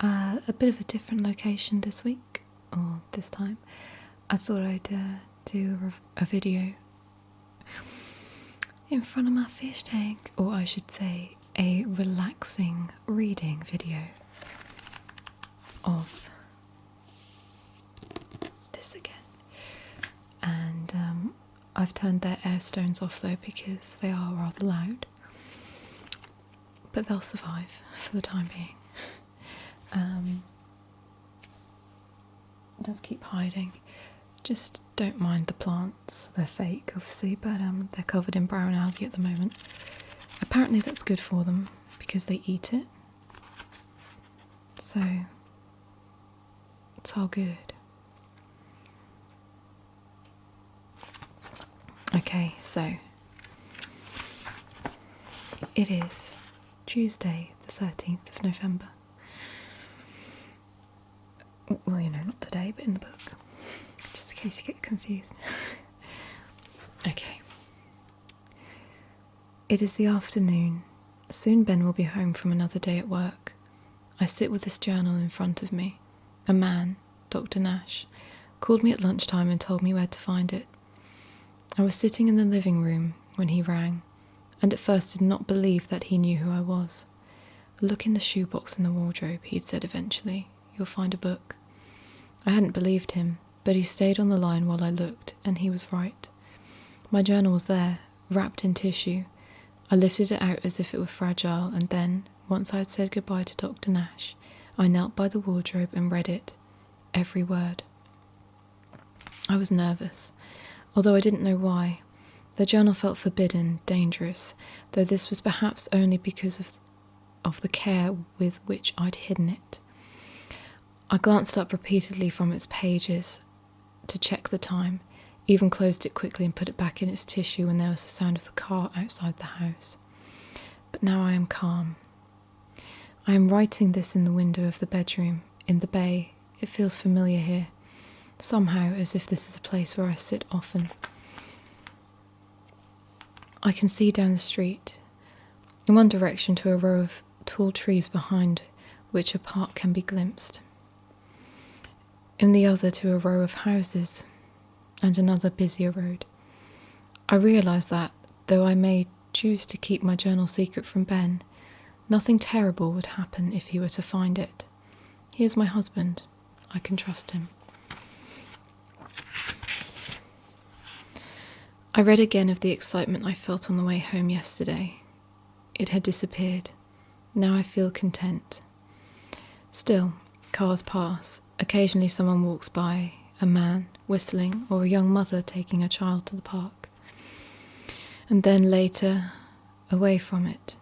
A bit of a different location this week, or this time. I thought I'd do a video in front of my fish tank, or I should say a relaxing reading video of this again. And I've turned their air stones off though because they are rather loud, but they'll survive for the time being. Just keep hiding. Just don't mind the plants. They're fake, obviously, but they're covered in brown algae at the moment. Apparently that's good for them because they eat it. So it's all good. Okay, so it is Tuesday the 13th of November. Well, you know, not today, but in the book. Just in case you get confused. Okay. It is the afternoon. Soon Ben will be home from another day at work. I sit with this journal in front of me. A man, Dr. Nash, called me at lunchtime and told me where to find it. I was sitting in the living room when he rang, and at first did not believe that he knew who I was. Look in the shoebox in the wardrobe, he'd said eventually. You'll find a book. I hadn't believed him, but he stayed on the line while I looked, and he was right. My journal was there, wrapped in tissue. I lifted it out as if it were fragile, and then, once I had said goodbye to Dr. Nash, I knelt by the wardrobe and read it, every word. I was nervous, although I didn't know why. The journal felt forbidden, dangerous, though this was perhaps only because of the care with which I'd hidden it. I glanced up repeatedly from its pages to check the time, even closed it quickly and put it back in its tissue when there was the sound of the car outside the house. But now I am calm. I am writing this in the window of the bedroom, in the bay. It feels familiar here, somehow as if this is a place where I sit often. I can see down the street, in one direction to a row of tall trees behind which a park can be glimpsed. In the other to a row of houses and another busier road. I realise that, though I may choose to keep my journal secret from Ben, nothing terrible would happen if he were to find it. He is my husband. I can trust him. I read again of the excitement I felt on the way home yesterday. It had disappeared. Now I feel content. Still, cars pass. Occasionally someone walks by, a man whistling, or a young mother taking a child to the park. And then later, away from it,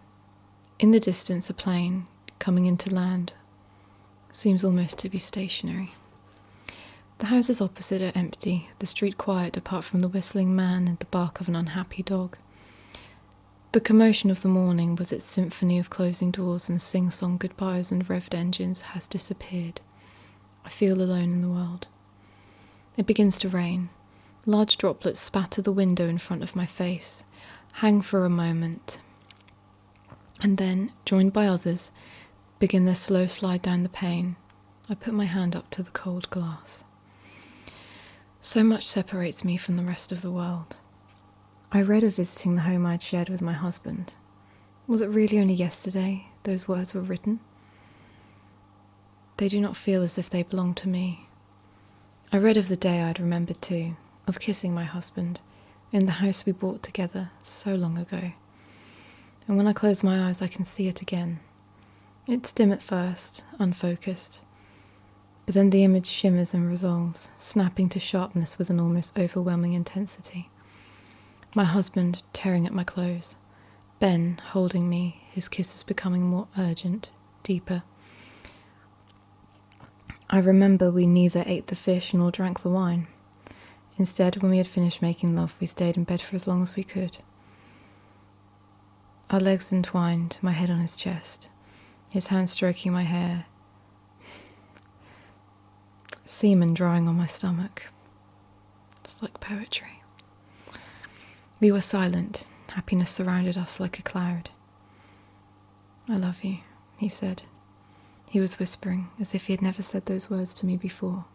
in the distance a plane, coming into land, seems almost to be stationary. The houses opposite are empty, the street quiet apart from the whistling man and the bark of an unhappy dog. The commotion of the morning, with its symphony of closing doors and sing-song goodbyes and revved engines, has disappeared. I feel alone in the world. It begins to rain. Large droplets spatter the window in front of my face, hang for a moment, and then, joined by others, begin their slow slide down the pane. I put my hand up to the cold glass. So much separates me from the rest of the world. I read of visiting the home I'd shared with my husband. Was it really only yesterday those words were written? They do not feel as if they belong to me. I read of the day I'd remembered too, of kissing my husband, in the house we bought together so long ago. And when I close my eyes I can see it again. It's dim at first, unfocused, but then the image shimmers and resolves, snapping to sharpness with an almost overwhelming intensity. My husband tearing at my clothes, Ben holding me, his kisses becoming more urgent, deeper. I remember we neither ate the fish nor drank the wine. Instead, when we had finished making love, we stayed in bed for as long as we could. Our legs entwined, my head on his chest, his hand stroking my hair, semen drying on my stomach. It's like poetry. We were silent. Happiness surrounded us like a cloud. I love you, he said. He was whispering, as if he had never said those words to me before.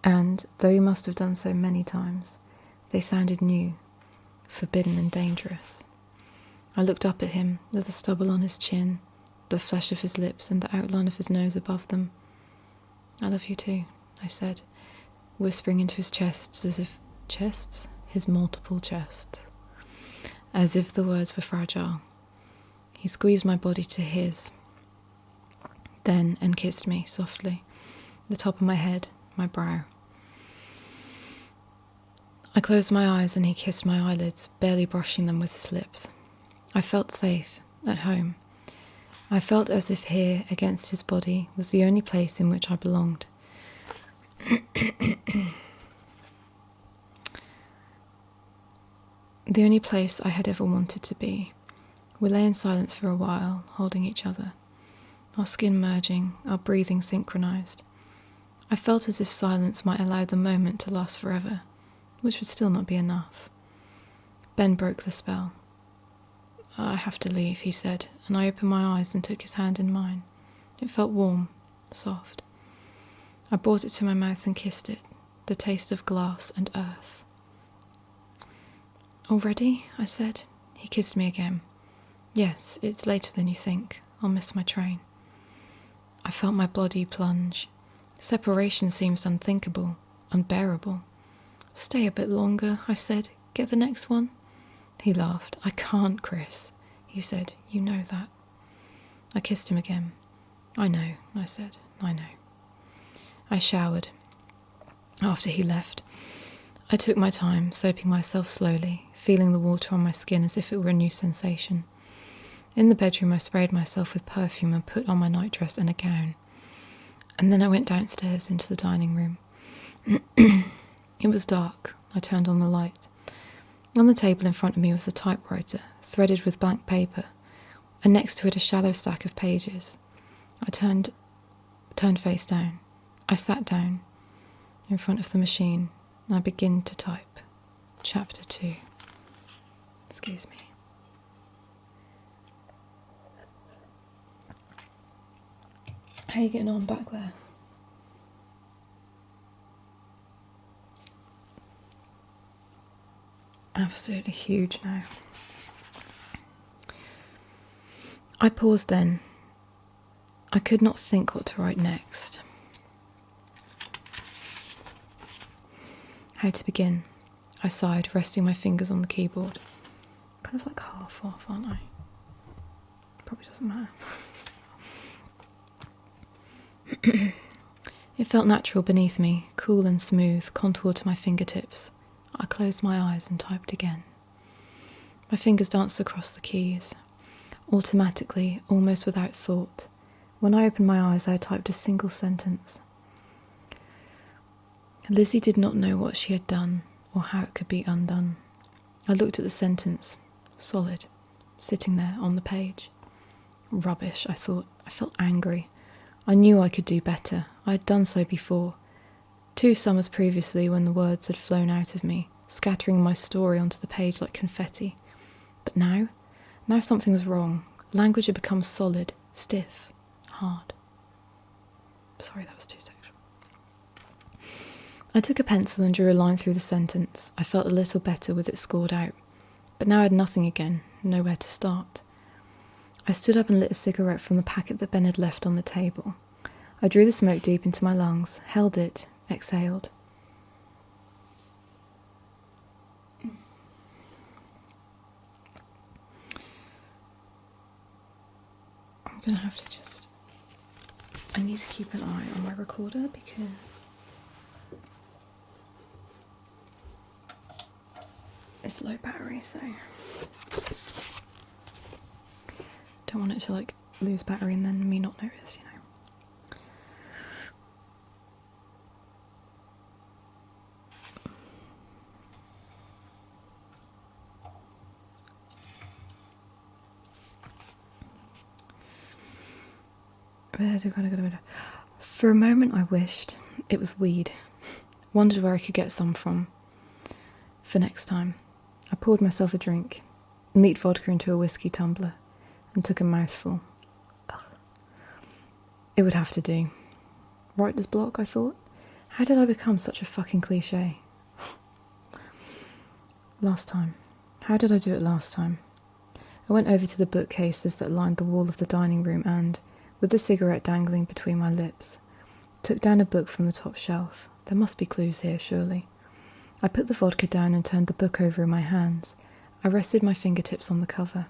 And, though he must have done so many times, they sounded new, forbidden and dangerous. I looked up at him, with the stubble on his chin, the flesh of his lips and the outline of his nose above them. "I love you too," I said, whispering into his chests as if... chests? His multiple chests. As if the words were fragile. He squeezed my body to his, then and kissed me softly, the top of my head, my brow. I closed my eyes and he kissed my eyelids, barely brushing them with his lips. I felt safe, at home. I felt as if here, against his body, was the only place in which I belonged. The only place I had ever wanted to be. We lay in silence for a while, holding each other, our skin merging, our breathing synchronized. I felt as if silence might allow the moment to last forever, which would still not be enough. Ben broke the spell. "I have to leave," he said, and I opened my eyes and took his hand in mine. It felt warm, soft. I brought it to my mouth and kissed it, the taste of glass and earth. "Already?" I said. He kissed me again. "Yes, it's later than you think. I'll miss my train." I felt my body plunge. Separation seems unthinkable, unbearable. "Stay a bit longer," I said. "Get the next one." He laughed. "I can't, Chris," he said. "You know that." I kissed him again. "I know," I said. "I know." I showered. After he left, I took my time, soaping myself slowly, feeling the water on my skin as if it were a new sensation. In the bedroom, I sprayed myself with perfume and put on my nightdress and a gown. And then I went downstairs into the dining room. It was dark. I turned on the light. On the table in front of me was a typewriter, threaded with blank paper, and next to it a shallow stack of pages. I turned face down. I sat down in front of the machine, and I began to type. Chapter 2. Excuse me. How are you getting on back there? Absolutely huge now. I paused then. I could not think what to write next. How to begin? I sighed, resting my fingers on the keyboard. Kind of like half off, aren't I? Probably doesn't matter. It felt natural beneath me, cool and smooth, contoured to my fingertips. I closed my eyes and typed again. My fingers danced across the keys. Automatically, almost without thought. When I opened my eyes, I had typed a single sentence. Lizzie did not know what she had done, or how it could be undone. I looked at the sentence, solid, sitting there on the page. Rubbish, I thought. I felt angry. I knew I could do better. I had done so before. 2 summers previously, when the words had flown out of me, scattering my story onto the page like confetti. But now something was wrong. Language had become solid, stiff, hard. Sorry, that was too sexual. I took a pencil and drew a line through the sentence. I felt a little better with it scored out. But now I had nothing again, nowhere to start. I stood up and lit a cigarette from the packet that Ben had left on the table. I drew the smoke deep into my lungs, held it, exhaled. I'm going to have to just... I need to keep an eye on my recorder because it's low battery, so don't want it to like lose battery and then me not notice, you know. For a moment I wished it was weed. Wondered where I could get some from. For next time, I poured myself a drink, neat vodka into a whiskey tumbler, and took a mouthful. Ugh. It would have to do. Writer's block, I thought. How did I become such a fucking cliche? Last time. How did I do it last time? I went over to the bookcases that lined the wall of the dining room and, with the cigarette dangling between my lips, took down a book from the top shelf. There must be clues here, surely. I put the vodka down and turned the book over in my hands. I rested my fingertips on the cover,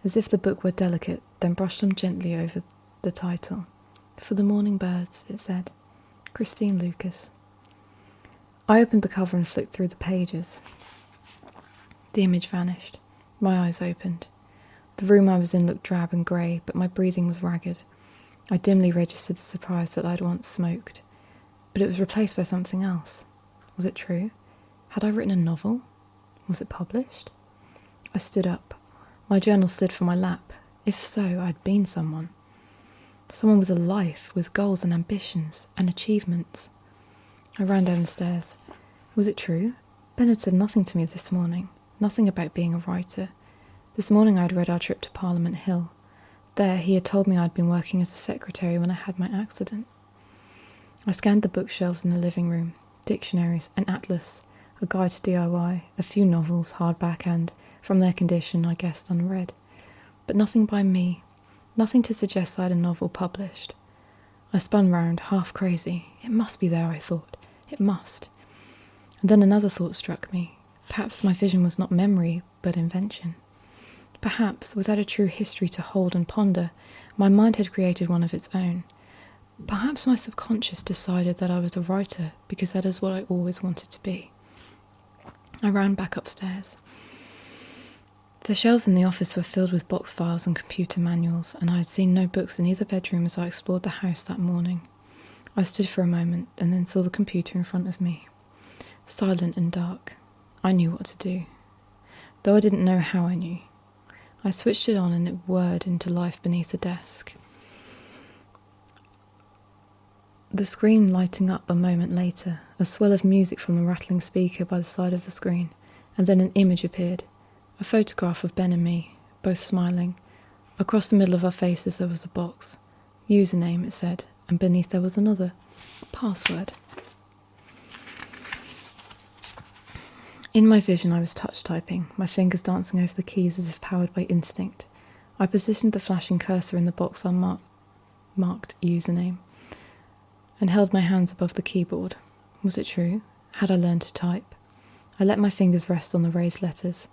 as if the book were delicate, then brushed them gently over the title. For the Morning Birds, it said. Christine Lucas. I opened the cover and flicked through the pages. The image vanished. My eyes opened. The room I was in looked drab and grey, but my breathing was ragged. I dimly registered the surprise that I'd once smoked, but it was replaced by something else. Was it true? Had I written a novel? Was it published? I stood up. My journal slid from my lap. If so, I'd been someone. Someone with a life, with goals and ambitions, and achievements. I ran down the stairs. Was it true? Ben had said nothing to me this morning. Nothing about being a writer. This morning I had read our trip to Parliament Hill. There he had told me I'd been working as a secretary when I had my accident. I scanned the bookshelves in the living room. Dictionaries, an atlas, a guide to DIY, a few novels, hardback and, from their condition, I guessed unread. But nothing by me. Nothing to suggest I had a novel published. I spun round, half crazy. It must be there, I thought. It must. And then another thought struck me. Perhaps my vision was not memory, but invention. Perhaps, without a true history to hold and ponder, my mind had created one of its own. Perhaps my subconscious decided that I was a writer because that is what I always wanted to be. I ran back upstairs. The shelves in the office were filled with box files and computer manuals, and I had seen no books in either bedroom as I explored the house that morning. I stood for a moment and then saw the computer in front of me. Silent and dark. I knew what to do, though I didn't know how I knew. I switched it on and it whirred into life beneath the desk. The screen lighting up a moment later, a swell of music from the rattling speaker by the side of the screen, and then an image appeared. A photograph of Ben and me, both smiling. Across the middle of our faces there was a box. Username, it said, and beneath there was another. Password. In my vision I was touch typing, my fingers dancing over the keys as if powered by instinct. I positioned the flashing cursor in the box marked username, and held my hands above the keyboard. Was it true? Had I learned to type? I let my fingers rest on the raised letters.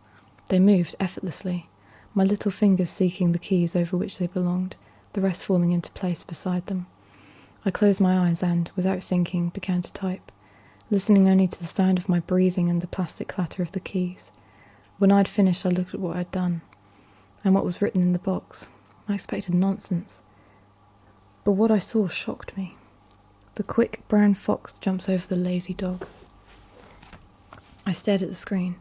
They moved effortlessly, my little fingers seeking the keys over which they belonged, the rest falling into place beside them. I closed my eyes and, without thinking, began to type, listening only to the sound of my breathing and the plastic clatter of the keys. When I had finished, I looked at what I had done, and what was written in the box. I expected nonsense, but what I saw shocked me. The quick brown fox jumps over the lazy dog. I stared at the screen.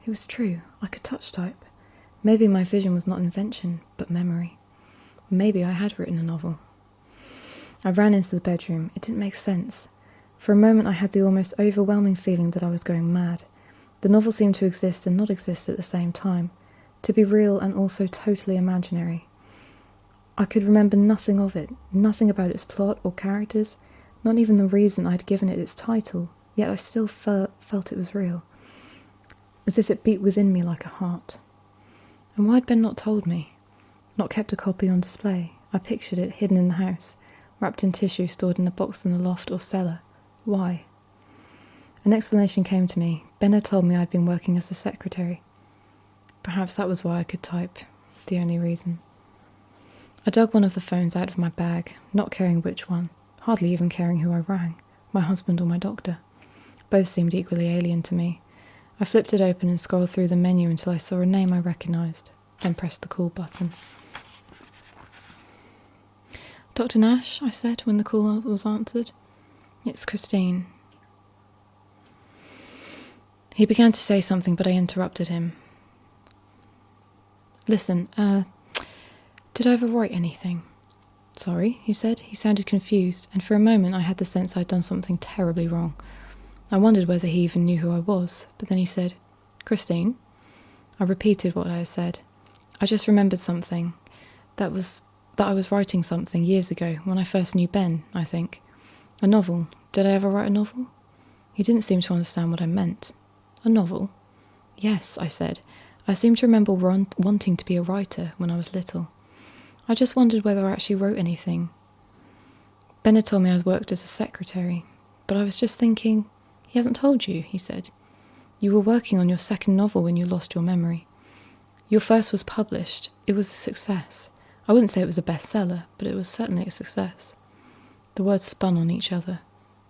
It was true, I could touch type. Maybe my vision was not invention, but memory. Maybe I had written a novel. I ran into the bedroom. It didn't make sense. For a moment I had the almost overwhelming feeling that I was going mad. The novel seemed to exist and not exist at the same time, to be real and also totally imaginary. I could remember nothing of it, nothing about its plot or characters, not even the reason I'd given it its title, yet I still felt it was real, as if it beat within me like a heart. And why had Ben not told me? Not kept a copy on display? I pictured it hidden in the house, wrapped in tissue stored in a box in the loft or cellar. Why? An explanation came to me. Ben had told me I'd been working as a secretary. Perhaps that was why I could type. The only reason. I dug one of the phones out of my bag, not caring which one, hardly even caring who I rang, my husband or my doctor. Both seemed equally alien to me. I flipped it open and scrolled through the menu until I saw a name I recognised, then pressed the call button. Dr. Nash, I said when the call was answered. It's Christine. He began to say something, but I interrupted him. Listen, did I ever write anything? Sorry, he said. He sounded confused, and for a moment I had the sense I'd done something terribly wrong. I wondered whether he even knew who I was, but then he said, Christine? I repeated what I had said. I just remembered something. That was that I was writing something years ago, when I first knew Ben, I think. A novel. Did I ever write a novel? He didn't seem to understand what I meant. A novel? Yes, I said. I seem to remember wanting to be a writer when I was little. I just wondered whether I actually wrote anything. Ben had told me I worked as a secretary, but I was just thinking, he hasn't told you, he said. You were working on your second novel when you lost your memory. Your first was published. It was a success. I wouldn't say it was a bestseller, but it was certainly a success. The words spun on each other.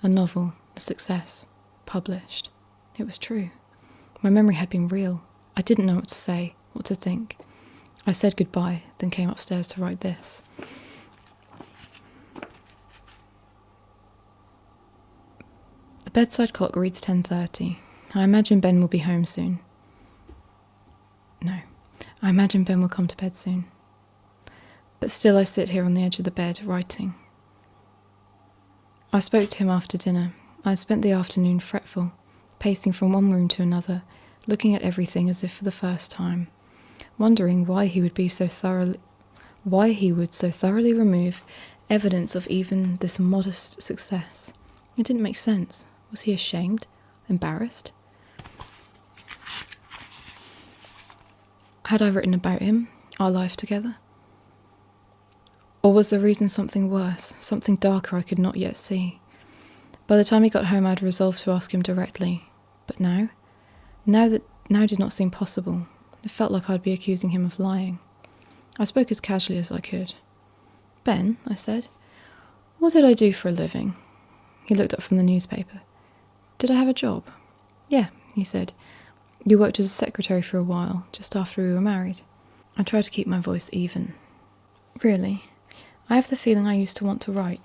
A novel, a success, published. It was true. My memory had been real. I didn't know what to say, what to think. I said goodbye, then came upstairs to write this. The bedside clock reads 10:30. I imagine Ben will be home soon. No, I imagine Ben will come to bed soon. But still I sit here on the edge of the bed, writing. I spoke to him after dinner. I spent the afternoon fretful, pacing from one room to another, looking at everything as if for the first time, wondering why he would so thoroughly remove evidence of even this modest success. It didn't make sense. Was he ashamed? Embarrassed? Had I written about him, our life together? Or was the reason something worse, something darker I could not yet see? By the time he got home I had resolved to ask him directly. But now did not seem possible. It felt like I'd be accusing him of lying. I spoke as casually as I could. Ben, I said, what did I do for a living? He looked up from the newspaper. Did I have a job? Yeah, he said. You worked as a secretary for a while, just after we were married. I tried to keep my voice even. Really? I have the feeling I used to want to write.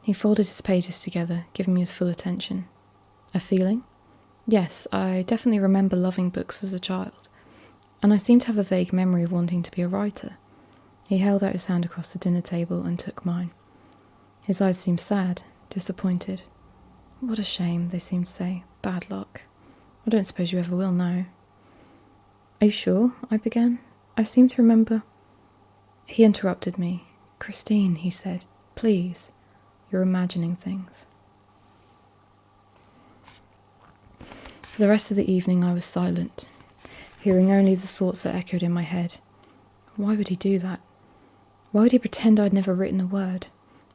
He folded his pages together, giving me his full attention. A feeling? Yes, I definitely remember loving books as a child, and I seem to have a vague memory of wanting to be a writer. He held out his hand across the dinner table and took mine. His eyes seemed sad, disappointed. What a shame, they seemed to say. Bad luck. I don't suppose you ever will now. Are you sure? I began. I seem to remember... He interrupted me. Christine, he said, please. You're imagining things. For the rest of the evening I was silent, hearing only the thoughts that echoed in my head. Why would he do that? Why would he pretend I'd never written a word?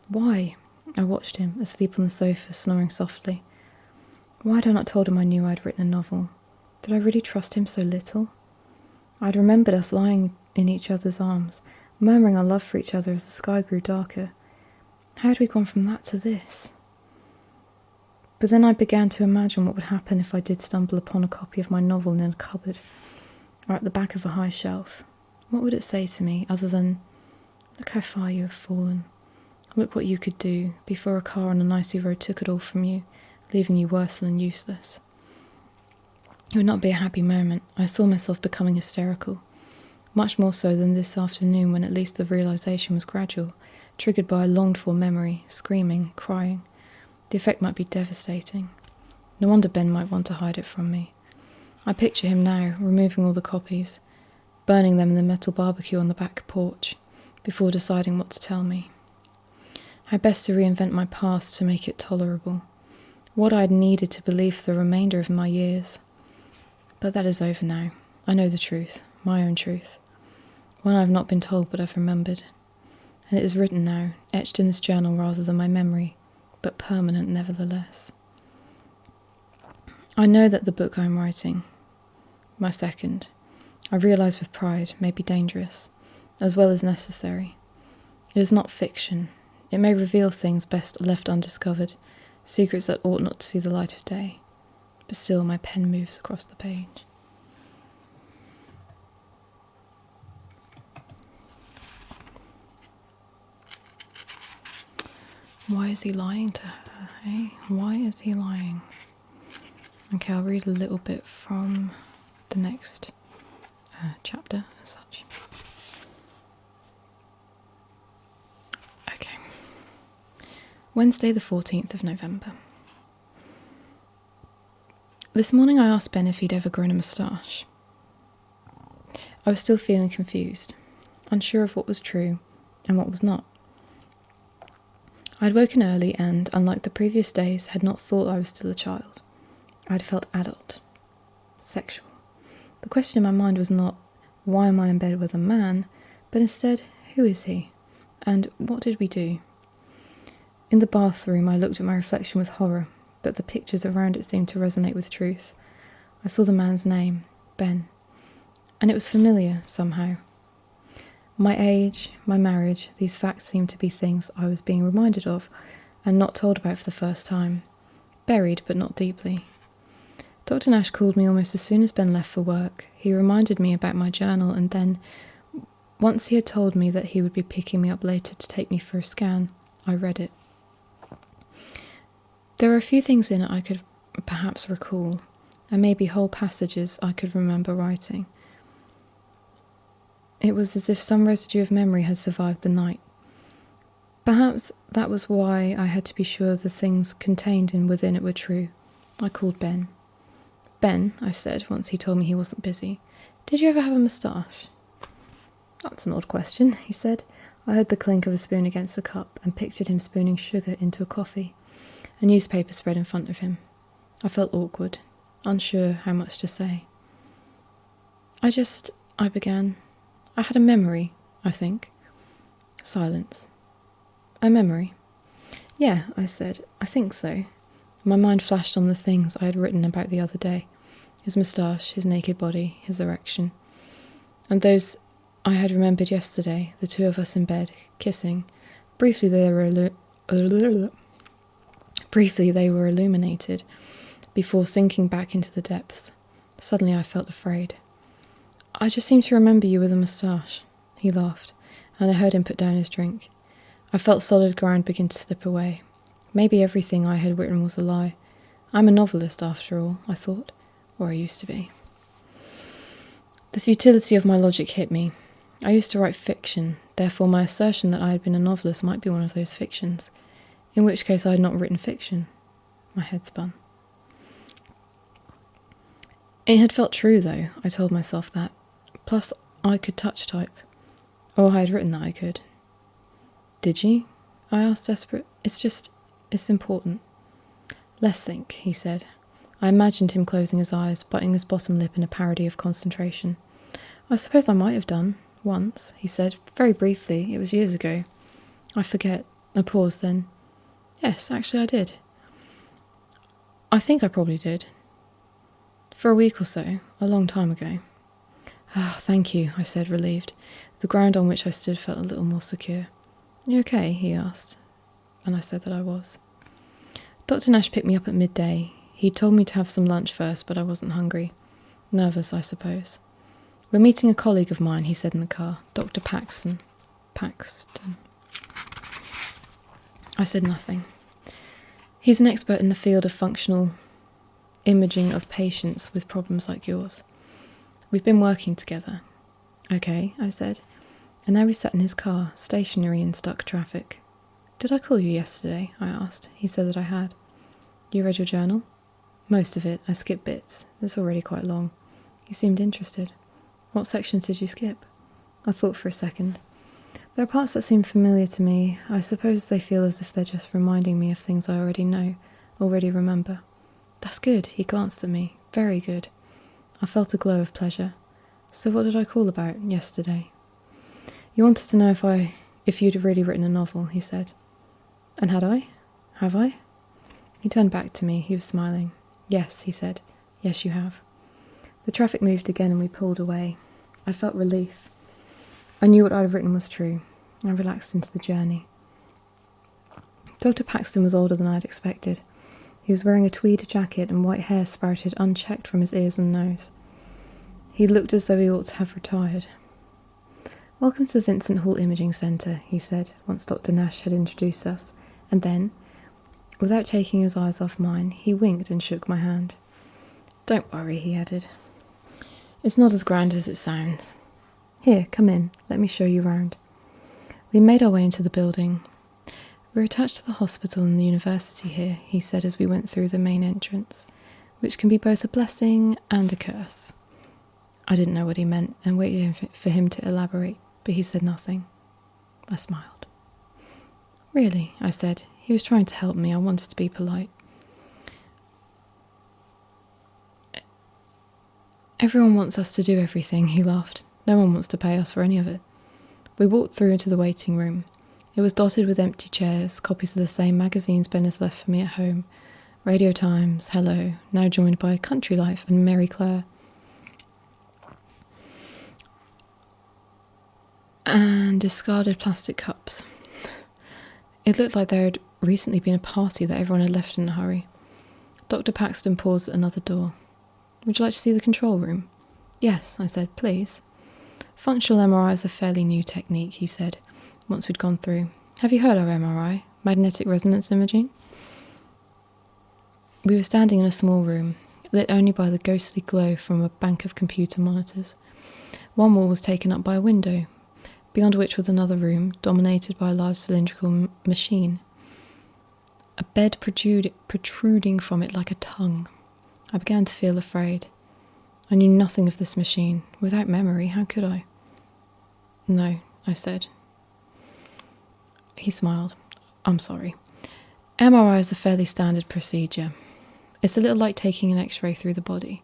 Why? I watched him, asleep on the sofa, snoring softly. Why had I not told him I knew I'd written a novel? Did I really trust him so little? I'd remembered us lying in each other's arms, murmuring our love for each other as the sky grew darker. How had we gone from that to this? But then I began to imagine what would happen if I did stumble upon a copy of my novel in a cupboard, or at the back of a high shelf. What would it say to me, other than, look how far you have fallen. Look what you could do, before a car on an icy road took it all from you, leaving you worse than useless. It would not be a happy moment. I saw myself becoming hysterical. Much more so than this afternoon, when at least the realization was gradual, triggered by a longed-for memory, screaming, crying. The effect might be devastating. No wonder Ben might want to hide it from me. I picture him now, removing all the copies, burning them in the metal barbecue on the back porch, before deciding what to tell me. How best to reinvent my past to make it tolerable. What I had needed to believe for the remainder of my years. But that is over now. I know the truth, my own truth. One I have not been told but I've remembered. And it is written now, etched in this journal rather than my memory, but permanent nevertheless. I know that the book I am writing, my second, I realise with pride, may be dangerous, as well as necessary. It is not fiction. It may reveal things best left undiscovered, secrets that ought not to see the light of day. But still my pen moves across the page. Why is he lying to her, eh? Why is he lying? Okay, I'll read a little bit from the next chapter as such. Okay. Wednesday the 14th of November. This morning I asked Ben if he'd ever grown a moustache. I was still feeling confused. unsure of what was true and what was not. I'd woken early and, unlike the previous days, had not thought I was still a child. I'd felt adult, sexual. The question in my mind was not, why am I in bed with a man, but instead, who is he? And what did we do? In the bathroom, I looked at my reflection with horror, but the pictures around it seemed to resonate with truth. I saw the man's name, Ben, and it was familiar somehow. My age, my marriage, these facts seemed to be things I was being reminded of and not told about for the first time. Buried, but not deeply. Dr. Nash called me almost as soon as Ben left for work. He reminded me about my journal, and then, once he had told me that he would be picking me up later to take me for a scan, I read it. There were a few things in it I could perhaps recall, and maybe whole passages I could remember writing. It was as if some residue of memory had survived the night. Perhaps that was why I had to be sure the things contained within it were true. I called Ben. Ben, I said, once he told me he wasn't busy, did you ever have a moustache? That's an odd question, he said. I heard the clink of a spoon against a cup and pictured him spooning sugar into a coffee. A newspaper spread in front of him. I felt awkward, unsure how much to say. I began. I had a memory, I think. Silence. A memory? Yeah, I said. I think so. My mind flashed on the things I had written about the other day. His moustache, his naked body, his erection. And those I had remembered yesterday, the two of us in bed, kissing. Briefly they were illuminated, before sinking back into the depths. Suddenly I felt afraid. I just seem to remember you with a moustache. He laughed, and I heard him put down his drink. I felt solid ground begin to slip away. Maybe everything I had written was a lie. I'm a novelist, after all, I thought, or I used to be. The futility of my logic hit me. I used to write fiction, therefore my assertion that I had been a novelist might be one of those fictions, in which case I had not written fiction. My head spun. It had felt true, though, I told myself that. Plus, I could touch type. Or I had written that I could. Did you? I asked, desperate. It's important. Let's think, he said. I imagined him closing his eyes, biting his bottom lip in a parody of concentration. I suppose I might have done, once, he said, very briefly. It was years ago. I forget. A pause, then. Yes, actually I did. I think I probably did. For a week or so, a long time ago. Ah, thank you, I said, relieved. The ground on which I stood felt a little more secure. You okay? He asked, and I said that I was. Dr. Nash picked me up at midday. He'd told me to have some lunch first, but I wasn't hungry. Nervous, I suppose. We're meeting a colleague of mine, he said in the car, Dr. Paxton. I said nothing. He's an expert in the field of functional imaging of patients with problems like yours. We've been working together. Okay, I said. And now we sat in his car, stationary in stuck traffic. Did I call you yesterday? I asked. He said that I had. You read your journal? Most of it. I skipped bits. It's already quite long. You seemed interested. What sections did you skip? I thought for a second. There are parts that seem familiar to me. I suppose they feel as if they're just reminding me of things I already know, already remember. That's good, he glanced at me. Very good. I felt a glow of pleasure. So what did I call about yesterday? You wanted to know if you'd really written a novel, he said. And had I? Have I? He turned back to me. He was smiling. Yes, he said. Yes, you have. The traffic moved again and we pulled away. I felt relief. I knew what I'd written was true. I relaxed into the journey. Dr. Paxton was older than I had expected. He was wearing a tweed jacket and white hair sprouted unchecked from his ears and nose. He looked as though he ought to have retired. Welcome to the Vincent Hall Imaging Centre, he said, once Dr. Nash had introduced us, and then, without taking his eyes off mine, he winked and shook my hand. Don't worry, he added. It's not as grand as it sounds. Here, come in, let me show you round. We made our way into the building. We're attached to the hospital and the university here, he said as we went through the main entrance, which can be both a blessing and a curse. I didn't know what he meant and waited for him to elaborate. but he said nothing. I smiled. Really, I said. He was trying to help me. I wanted to be polite. Everyone wants us to do everything, he laughed. No one wants to pay us for any of it. We walked through into the waiting room. It was dotted with empty chairs, copies of the same magazines Ben has left for me at home. Radio Times, Hello, now joined by Country Life and Mary Claire. And discarded plastic cups. It looked like there had recently been a party that everyone had left in a hurry. Dr. Paxton paused at another door. Would you like to see the control room? Yes, I said, please. Functional MRI is a fairly new technique, he said, once we'd gone through. Have you heard of MRI? Magnetic resonance imaging? We were standing in a small room, lit only by the ghostly glow from a bank of computer monitors. One wall was taken up by a window, beyond which was another room, dominated by a large cylindrical machine. A bed protruding from it like a tongue. I began to feel afraid. I knew nothing of this machine. Without memory, how could I? No, I said. He smiled. I'm sorry. MRI is a fairly standard procedure. It's a little like taking an X-ray through the body.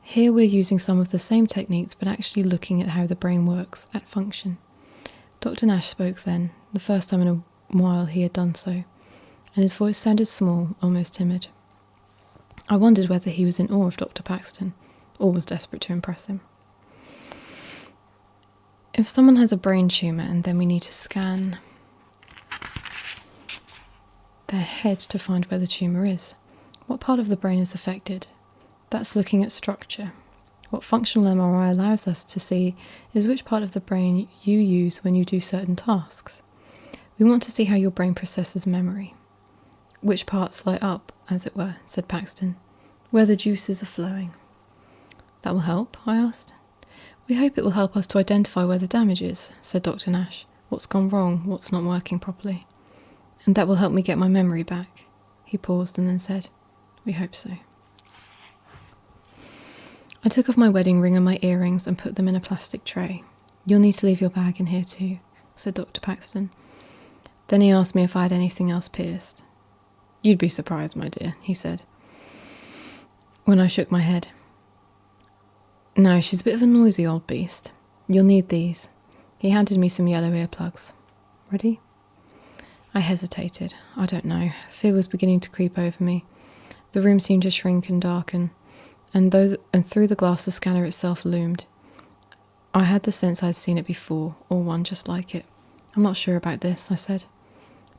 Here we're using some of the same techniques, but actually looking at how the brain works at function. Dr. Nash spoke then, the first time in a while he had done so, and his voice sounded small, almost timid. I wondered whether he was in awe of Dr. Paxton, or was desperate to impress him. If someone has a brain tumour and then we need to scan their head to find where the tumour is, what part of the brain is affected? That's looking at structure. What functional MRI allows us to see is which part of the brain you use when you do certain tasks. We want to see how your brain processes memory. Which parts light up, as it were, said Paxton, where the juices are flowing. That will help, I asked. We hope it will help us to identify where the damage is, said Dr. Nash. What's gone wrong, what's not working properly. And that will help me get my memory back. He paused and then said, we hope so. I took off my wedding ring and my earrings and put them in a plastic tray. You'll need to leave your bag in here too, said Dr. Paxton. Then he asked me if I had anything else pierced. You'd be surprised, my dear, he said, when I shook my head. No, she's a bit of a noisy old beast. You'll need these. He handed me some yellow earplugs. Ready? I hesitated. I don't know. Fear was beginning to creep over me. The room seemed to shrink and darken, and through the glass the scanner itself loomed. I had the sense I'd seen it before, or one just like it. I'm not sure about this, I said.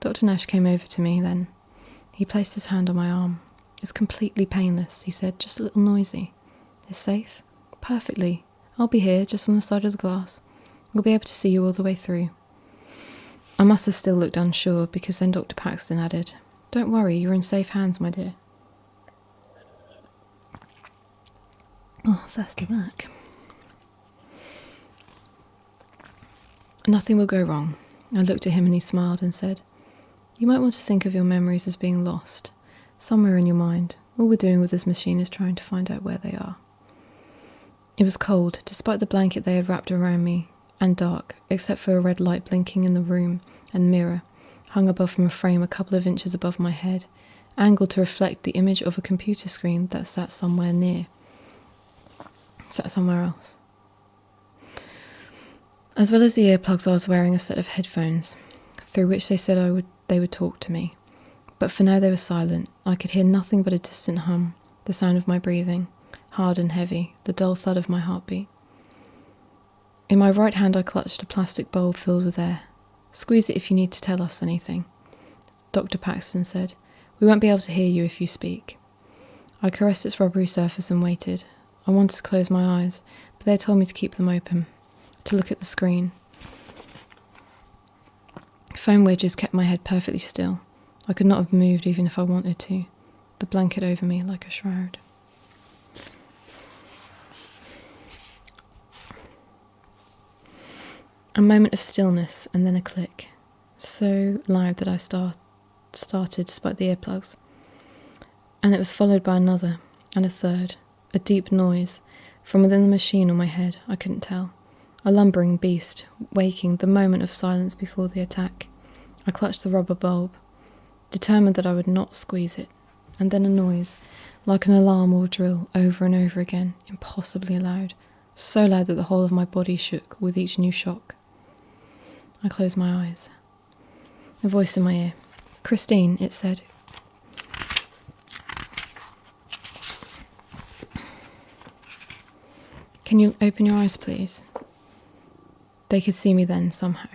Dr. Nash came over to me then. He placed his hand on my arm. It's completely painless, he said, just a little noisy. It's safe? Perfectly. I'll be here, just on the side of the glass. We'll be able to see you all the way through. I must have still looked unsure, because then Dr. Paxton added, Don't worry, you're in safe hands, my dear. Oh, faster back. Nothing will go wrong. I looked at him and he smiled and said, You might want to think of your memories as being lost, somewhere in your mind. All we're doing with this machine is trying to find out where they are. It was cold, despite the blanket they had wrapped around me, and dark, except for a red light blinking in the room and mirror, hung above from a frame a couple of inches above my head, angled to reflect the image of a computer screen that sat somewhere else. As well as the earplugs, I was wearing a set of headphones, through which they said they would talk to me. But for now they were silent. I could hear nothing but a distant hum, the sound of my breathing, hard and heavy, the dull thud of my heartbeat. In my right hand I clutched a plastic bowl filled with air. Squeeze it if you need to tell us anything, Dr. Paxton said. We won't be able to hear you if you speak. I caressed its rubbery surface and waited. I wanted to close my eyes, but they told me to keep them open, to look at the screen. Foam wedges kept my head perfectly still. I could not have moved even if I wanted to, the blanket over me like a shroud. A moment of stillness and then a click, so loud that I started despite the earplugs. And it was followed by another, and a third, a deep noise, from within the machine or my head, I couldn't tell. a lumbering beast, waking the moment of silence before the attack. I clutched the rubber bulb, determined that I would not squeeze it, and then a noise, like an alarm or drill, over and over again, impossibly loud, so loud that the whole of my body shook with each new shock. I closed my eyes. A voice in my ear. "Christine," it said. "Can you open your eyes, please?" They could see me then, somehow.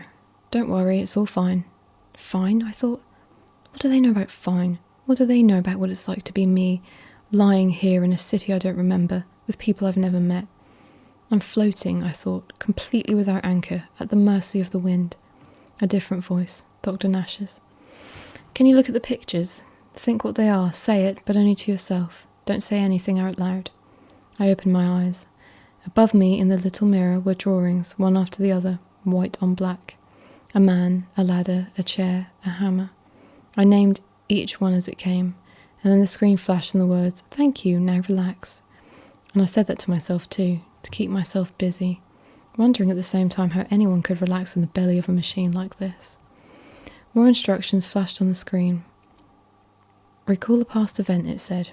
"Don't worry, it's all fine." Fine, I thought. What do they know about fine? What do they know about what it's like to be me, lying here in a city I don't remember, with people I've never met? I'm floating, I thought, completely without anchor, at the mercy of the wind. A different voice, Dr. Nash's. "Can you look at the pictures? Think what they are, say it, but only to yourself. Don't say anything out loud." I opened my eyes. Above me in the little mirror were drawings, one after the other, white on black. A man, a ladder, a chair, a hammer. I named each one as it came, and then the screen flashed and the words, "Thank you, now relax." And I said that to myself too, to keep myself busy, wondering at the same time how anyone could relax in the belly of a machine like this. More instructions flashed on the screen. "Recall a past event," it said.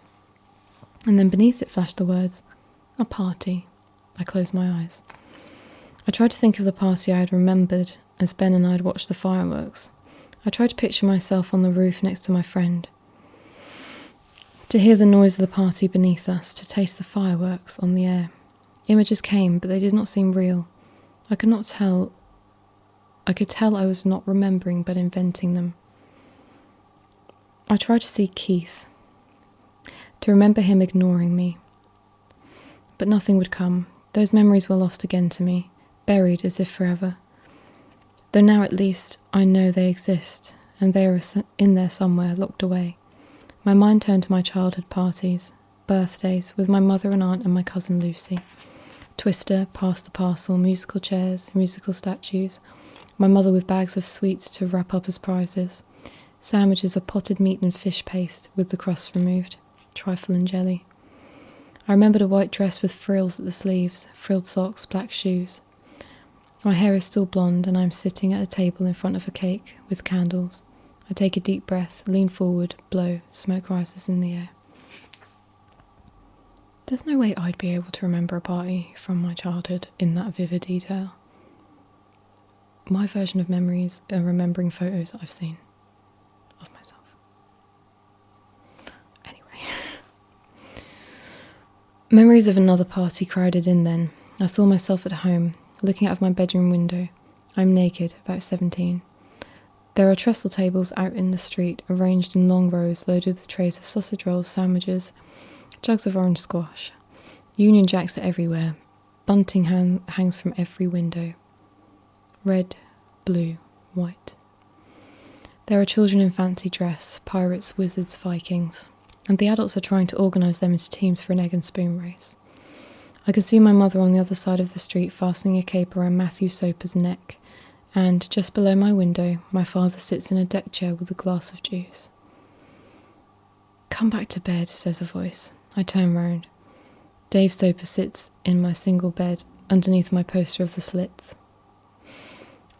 And then beneath it flashed the words, "A party." I closed my eyes. I tried to think of the party I had remembered as Ben and I had watched the fireworks. I tried to picture myself on the roof next to my friend, to hear the noise of the party beneath us, to taste the fireworks on the air. Images came, but they did not seem real. I could tell I was not remembering but inventing them. I tried to see Keith, to remember him ignoring me. But nothing would come. Those memories were lost again to me, buried as if forever. Though now at least I know they exist, and they are in there somewhere, locked away. My mind turned to my childhood parties, birthdays, with my mother and aunt and my cousin Lucy. Twister, pass the parcel, musical chairs, musical statues, my mother with bags of sweets to wrap up as prizes, sandwiches of potted meat and fish paste with the crusts removed, trifle and jelly. I remembered a white dress with frills at the sleeves, frilled socks, black shoes. My hair is still blonde and I am sitting at a table in front of a cake with candles. I take a deep breath, lean forward, blow, smoke rises in the air. There's no way I'd be able to remember a party from my childhood in that vivid detail. My version of memories are remembering photos that I've seen of myself. Anyway. Memories of another party crowded in then. I saw myself at home, looking out of my bedroom window. I'm naked, about 17. There are trestle tables out in the street, arranged in long rows, loaded with trays of sausage rolls, sandwiches, jugs of orange squash. Union Jacks are everywhere. Bunting hangs from every window. Red, blue, white. There are children in fancy dress, pirates, wizards, Vikings, and the adults are trying to organise them into teams for an egg and spoon race. I can see my mother on the other side of the street fastening a cape around Matthew Soper's neck, and just below my window, my father sits in a deck chair with a glass of juice. "Come back to bed," says a voice. I turn round. Dave Soper sits in my single bed, underneath my poster of the Slits.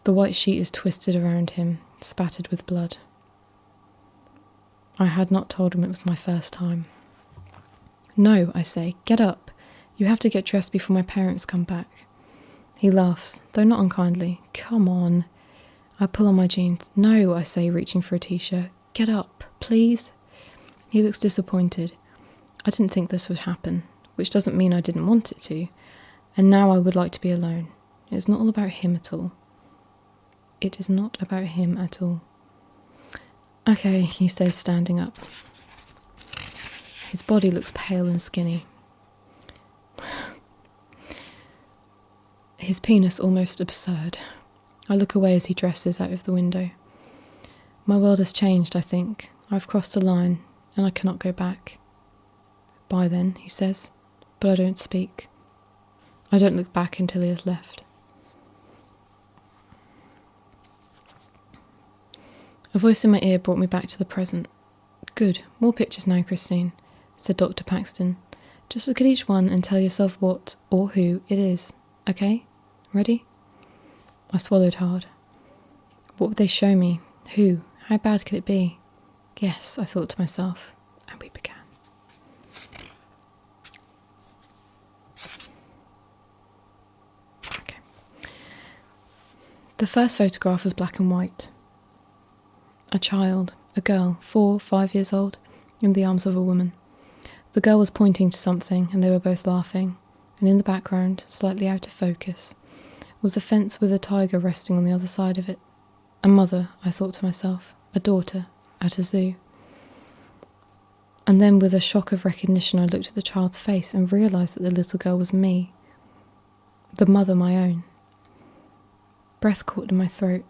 The white sheet is twisted around him, spattered with blood. I had not told him it was my first time. "No," I say, "get up. You have to get dressed before my parents come back." He laughs, though not unkindly. "Come on." I pull on my jeans. "No," I say, reaching for a t-shirt. "Get up, please." He looks disappointed. I didn't think this would happen, which doesn't mean I didn't want it to, and now I would like to be alone. It's not all about him at all. It is not about him at all. "Okay," he says, standing up. His body looks pale and skinny. His penis almost absurd. I look away as he dresses out of the window. My world has changed, I think. I've crossed a line, and I cannot go back. "Bye then," he says, but I don't speak. I don't look back until he has left. A voice in my ear brought me back to the present. "Good, more pictures now, Christine," said Dr. Paxton. "Just look at each one and tell yourself what, or who, it is. Okay? Ready?" I swallowed hard. What would they show me? Who? How bad could it be? Yes, I thought to myself, and we began. Okay. The first photograph was black and white. A child, a girl, 4 or 5 years old, in the arms of a woman. The girl was pointing to something, and they were both laughing, and in the background, slightly out of focus, was a fence with a tiger resting on the other side of it. A mother, I thought to myself, a daughter, at a zoo. And then with a shock of recognition I looked at the child's face and realised that the little girl was me, the mother my own. Breath caught in my throat.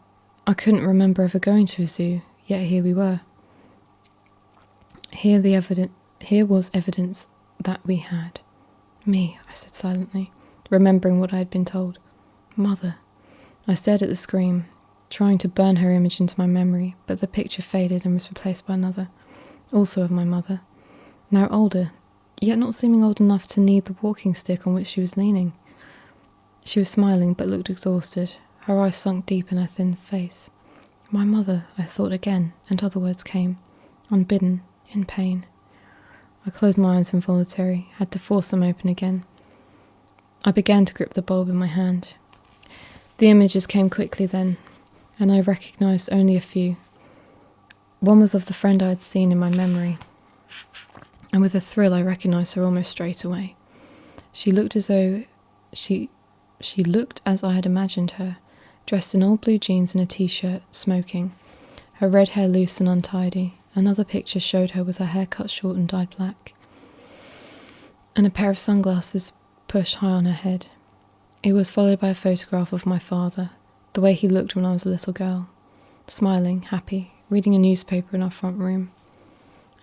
I couldn't remember ever going to a zoo, yet here we were. Here was evidence that we had. Me, I said silently, remembering what I had been told. Mother. I stared at the screen, trying to burn her image into my memory, but the picture faded and was replaced by another, also of my mother, now older, yet not seeming old enough to need the walking stick on which she was leaning. She was smiling, but looked exhausted, her eyes sunk deep in her thin face. My mother, I thought again, and other words came, unbidden, in pain. I closed my eyes involuntarily, had to force them open again. I began to grip the bulb in my hand. The images came quickly then, and I recognised only a few. One was of the friend I had seen in my memory, and with a thrill I recognised her almost straight away. She looked as though she looked as I had imagined her, dressed in old blue jeans and a t-shirt, smoking, her red hair loose and untidy. Another picture showed her with her hair cut short and dyed black, and a pair of sunglasses pushed high on her head. It was followed by a photograph of my father, the way he looked when I was a little girl, smiling, happy, reading a newspaper in our front room.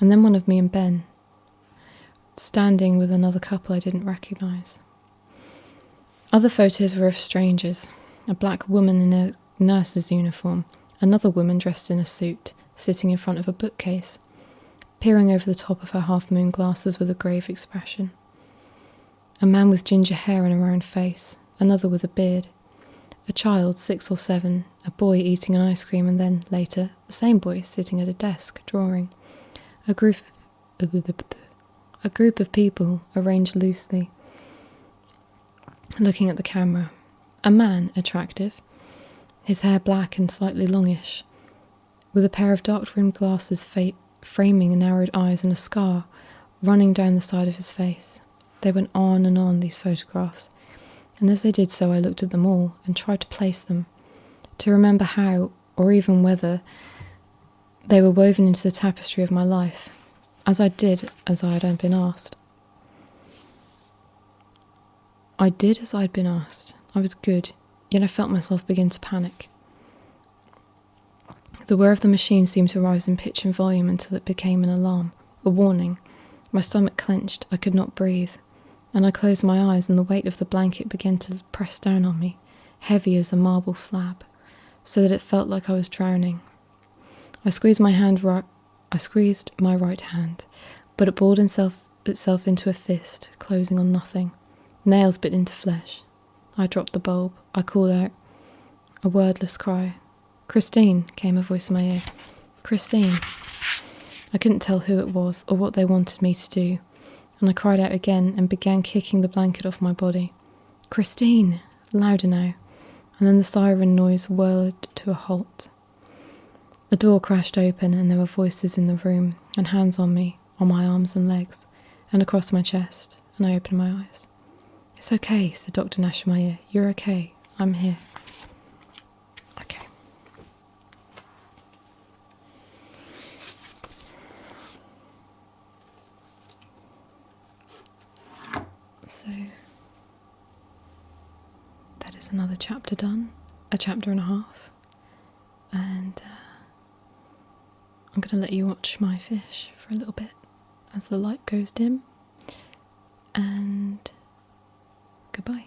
And then one of me and Ben, standing with another couple I didn't recognise. Other photos were of strangers, a black woman in a nurse's uniform, another woman dressed in a suit, sitting in front of a bookcase, peering over the top of her half-moon glasses with a grave expression. A man with ginger hair and a round face, another with a beard, a child 6 or 7, a boy eating an ice cream, and then, later, the same boy sitting at a desk, drawing. A group of people arranged loosely, looking at the camera. A man, attractive, his hair black and slightly longish, with a pair of dark-rimmed glasses framing narrowed eyes and a scar running down the side of his face. They went on and on, these photographs, and as they did so I looked at them all and tried to place them, to remember how, or even whether, they were woven into the tapestry of my life, as I had been asked. I did as I had been asked. I was good, yet I felt myself begin to panic. The whir of the machine seemed to rise in pitch and volume until it became an alarm, a warning. My stomach clenched, I could not breathe, and I closed my eyes and the weight of the blanket began to press down on me, heavy as a marble slab, so that it felt like I was drowning. I squeezed my right hand, but it balled itself into a fist, closing on nothing. Nails bit into flesh. I dropped the bulb. I called out, a wordless cry. "Christine," came a voice in my ear. "Christine." I couldn't tell who it was or what they wanted me to do, and I cried out again and began kicking the blanket off my body. "Christine!" Louder now, and then the siren noise whirled to a halt. A door crashed open and there were voices in the room and hands on me, on my arms and legs, and across my chest, and I opened my eyes. "It's okay," said Dr. Nash in my ear. "You're okay. I'm here." Okay. So, that is another chapter done, a chapter and a half, and I'm going to let you watch my fish for a little bit as the light goes dim, and goodbye.